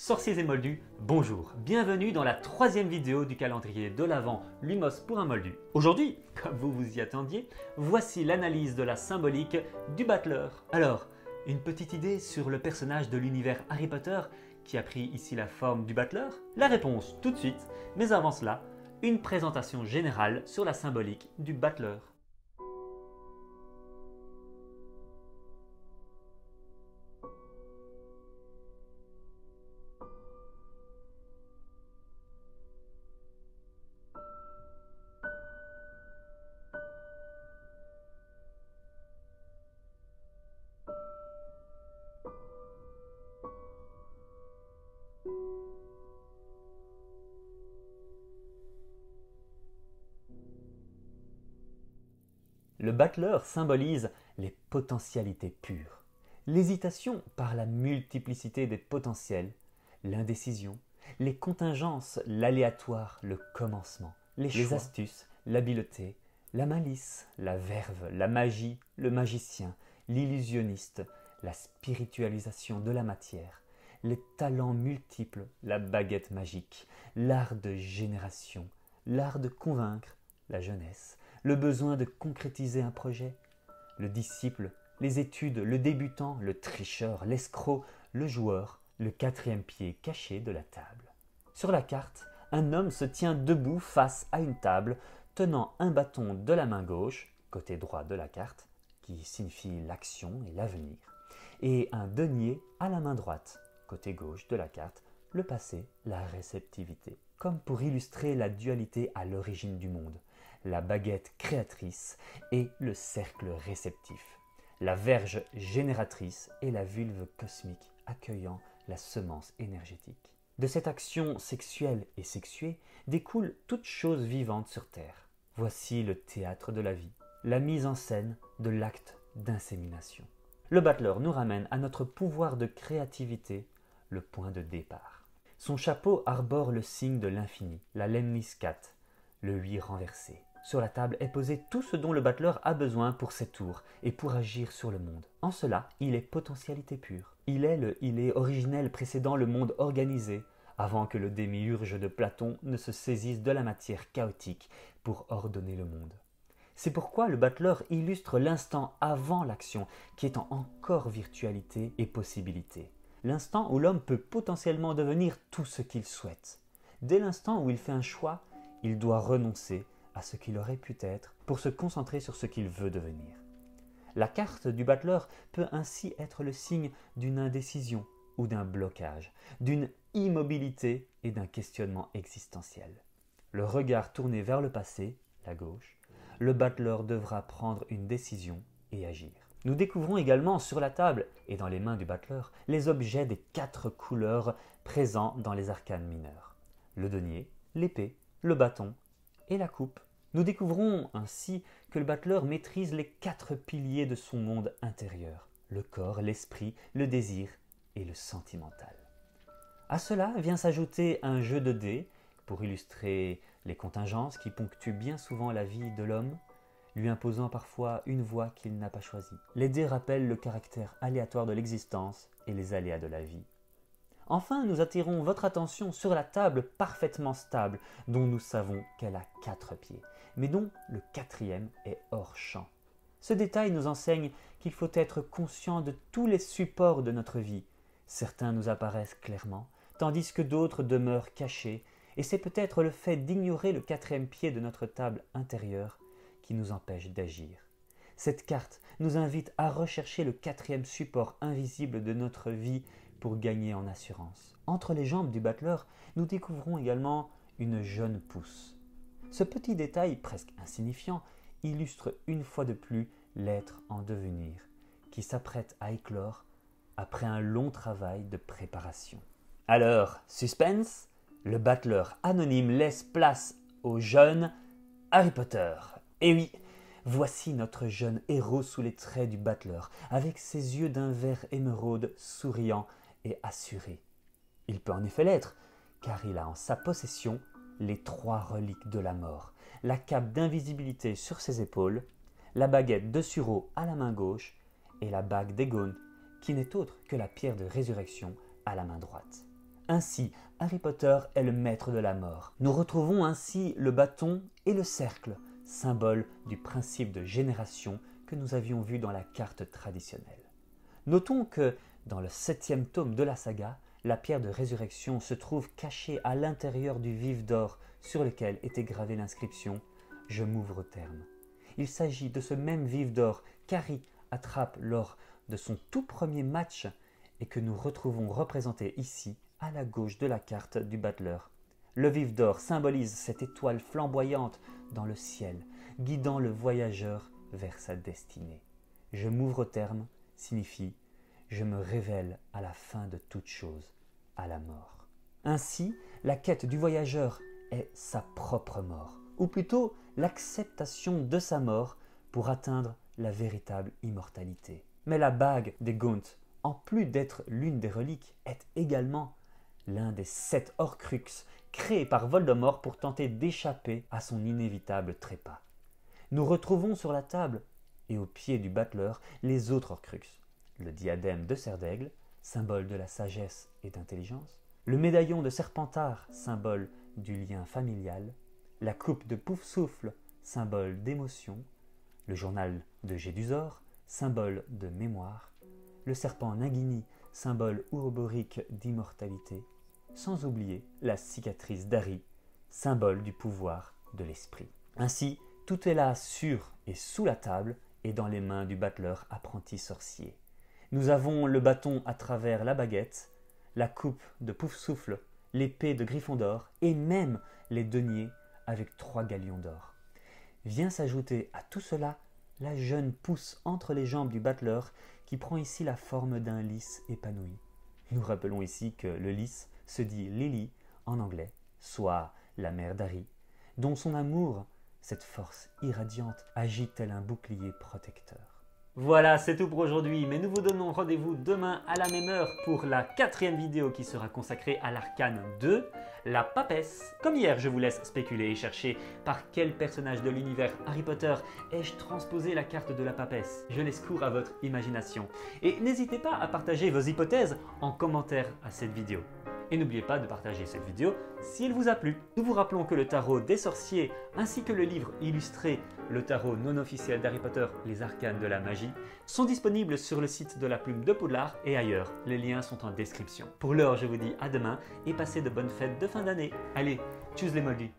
Sorciers et moldus, bonjour, bienvenue dans la troisième vidéo du calendrier de l'Avent Lumos pour un moldu. Aujourd'hui, comme vous vous y attendiez, voici l'analyse de la symbolique du battleur. Alors, une petite idée sur le personnage de l'univers Harry Potter qui a pris ici la forme du battleur? La réponse tout de suite, mais avant cela, une présentation générale sur la symbolique du battleur. Le battleur symbolise les potentialités pures, l'hésitation par la multiplicité des potentiels, l'indécision, les contingences, l'aléatoire, le commencement, les astuces, l'habileté, la malice, la verve, la magie, le magicien, l'illusionniste, la spiritualisation de la matière, les talents multiples, la baguette magique, l'art de génération, l'art de convaincre, la jeunesse, le besoin de concrétiser un projet, le disciple, les études, le débutant, le tricheur, l'escroc, le joueur, le quatrième pied caché de la table. Sur la carte, un homme se tient debout face à une table, tenant un bâton de la main gauche, côté droit de la carte, qui signifie l'action et l'avenir, et un denier à la main droite, côté gauche de la carte, le passé, la réceptivité. Comme pour illustrer la dualité à l'origine du monde, la baguette créatrice et le cercle réceptif, la verge génératrice et la vulve cosmique accueillant la semence énergétique. De cette action sexuelle et sexuée découle toute chose vivante sur Terre. Voici le théâtre de la vie, la mise en scène de l'acte d'insémination. Le battleur nous ramène à notre pouvoir de créativité, le point de départ. Son chapeau arbore le signe de l'infini, la lemniscat, le 8 renversé. Sur la table est posé tout ce dont le battleur a besoin pour ses tours et pour agir sur le monde. En cela, il est potentialité pure. Il est originel précédant le monde organisé, avant que le démiurge de Platon ne se saisisse de la matière chaotique pour ordonner le monde. C'est pourquoi le battleur illustre l'instant avant l'action, qui est encore virtualité et possibilité. L'instant où l'homme peut potentiellement devenir tout ce qu'il souhaite. Dès l'instant où il fait un choix, il doit renoncer à ce qu'il aurait pu être pour se concentrer sur ce qu'il veut devenir. La carte du battleur peut ainsi être le signe d'une indécision ou d'un blocage, d'une immobilité et d'un questionnement existentiel. Le regard tourné vers le passé, la gauche, le battleur devra prendre une décision et agir. Nous découvrons également sur la table et dans les mains du battleur les objets des 4 couleurs présents dans les arcanes mineurs. Le denier, l'épée, le bâton et la coupe. Nous découvrons ainsi que le battleur maîtrise les 4 piliers de son monde intérieur, le corps, l'esprit, le désir et le sentimental. À cela vient s'ajouter un jeu de dés pour illustrer les contingences qui ponctuent bien souvent la vie de l'homme, lui imposant parfois une voie qu'il n'a pas choisie. Les dés rappellent le caractère aléatoire de l'existence et les aléas de la vie. Enfin, nous attirons votre attention sur la table parfaitement stable, dont nous savons qu'elle a 4 pieds, mais dont le 4e est hors champ. Ce détail nous enseigne qu'il faut être conscient de tous les supports de notre vie. Certains nous apparaissent clairement, tandis que d'autres demeurent cachés, et c'est peut-être le fait d'ignorer le 4e pied de notre table intérieure qui nous empêche d'agir. Cette carte nous invite à rechercher le 4e support invisible de notre vie pour gagner en assurance. Entre les jambes du battleur, nous découvrons également une jeune pousse. Ce petit détail, presque insignifiant, illustre une fois de plus l'être en devenir, qui s'apprête à éclore après un long travail de préparation. Alors, suspense, le battleur anonyme laisse place au jeune Harry Potter. Et oui, voici notre jeune héros sous les traits du battleur, avec ses yeux d'un vert émeraude souriant et assuré. Il peut en effet l'être, car il a en sa possession les 3 reliques de la mort, la cape d'invisibilité sur ses épaules, la baguette de sureau à la main gauche et la bague d'Aegon, qui n'est autre que la pierre de résurrection à la main droite. Ainsi, Harry Potter est le maître de la mort. Nous retrouvons ainsi le bâton et le cercle, symbole du principe de génération que nous avions vu dans la carte traditionnelle. Notons que, dans le 7e tome de la saga, la pierre de résurrection se trouve cachée à l'intérieur du vif d'or sur lequel était gravée l'inscription « Je m'ouvre au terme ». Il s'agit de ce même vif d'or qu'Harry attrape lors de son tout premier match et que nous retrouvons représenté ici à la gauche de la carte du battleur. Le vif d'or symbolise cette étoile flamboyante dans le ciel, guidant le voyageur vers sa destinée. « Je m'ouvre au terme » signifie « Je me révèle à la fin de toute chose, à la mort ». Ainsi, la quête du voyageur est sa propre mort, ou plutôt l'acceptation de sa mort pour atteindre la véritable immortalité. Mais la bague des Gaunt, en plus d'être l'une des reliques, est également l'un des 7 Horcruxes créés par Voldemort pour tenter d'échapper à son inévitable trépas. Nous retrouvons sur la table et au pied du battleur les autres Horcruxes. Le diadème de Cerdaigle, symbole de la sagesse et d'intelligence, le médaillon de Serpentard, symbole du lien familial, la coupe de Poufsouffle, symbole d'émotion, le journal de Gédusor, symbole de mémoire, le serpent Nagini, symbole ouroborique d'immortalité, sans oublier la cicatrice d'Harry, symbole du pouvoir de l'esprit. Ainsi, tout est là sur et sous la table et dans les mains du battleur apprenti sorcier. Nous avons le bâton à travers la baguette, la coupe de Poufsouffle, l'épée de Gryffondor et même les deniers avec 3 galions d'or. Vient s'ajouter à tout cela la jeune pousse entre les jambes du battleur qui prend ici la forme d'un lys épanoui. Nous rappelons ici que le lys se dit Lily en anglais, soit la mère d'Harry, dont son amour, cette force irradiante, agit tel un bouclier protecteur. Voilà, c'est tout pour aujourd'hui, mais nous vous donnons rendez-vous demain à la même heure pour la 4e vidéo qui sera consacrée à l'arcane 2, la papesse. Comme hier, je vous laisse spéculer et chercher par quel personnage de l'univers Harry Potter ai-je transposé la carte de la papesse. Je laisse cours à votre imagination. Et n'hésitez pas à partager vos hypothèses en commentaire à cette vidéo. Et n'oubliez pas de partager cette vidéo si elle vous a plu. Nous vous rappelons que le tarot des sorciers ainsi que le livre illustré, le tarot non officiel d'Harry Potter, les arcanes de la magie, sont disponibles sur le site de la Plume de Poudlard et ailleurs. Les liens sont en description. Pour l'heure, je vous dis à demain et passez de bonnes fêtes de fin d'année. Allez, tchuss les moldus!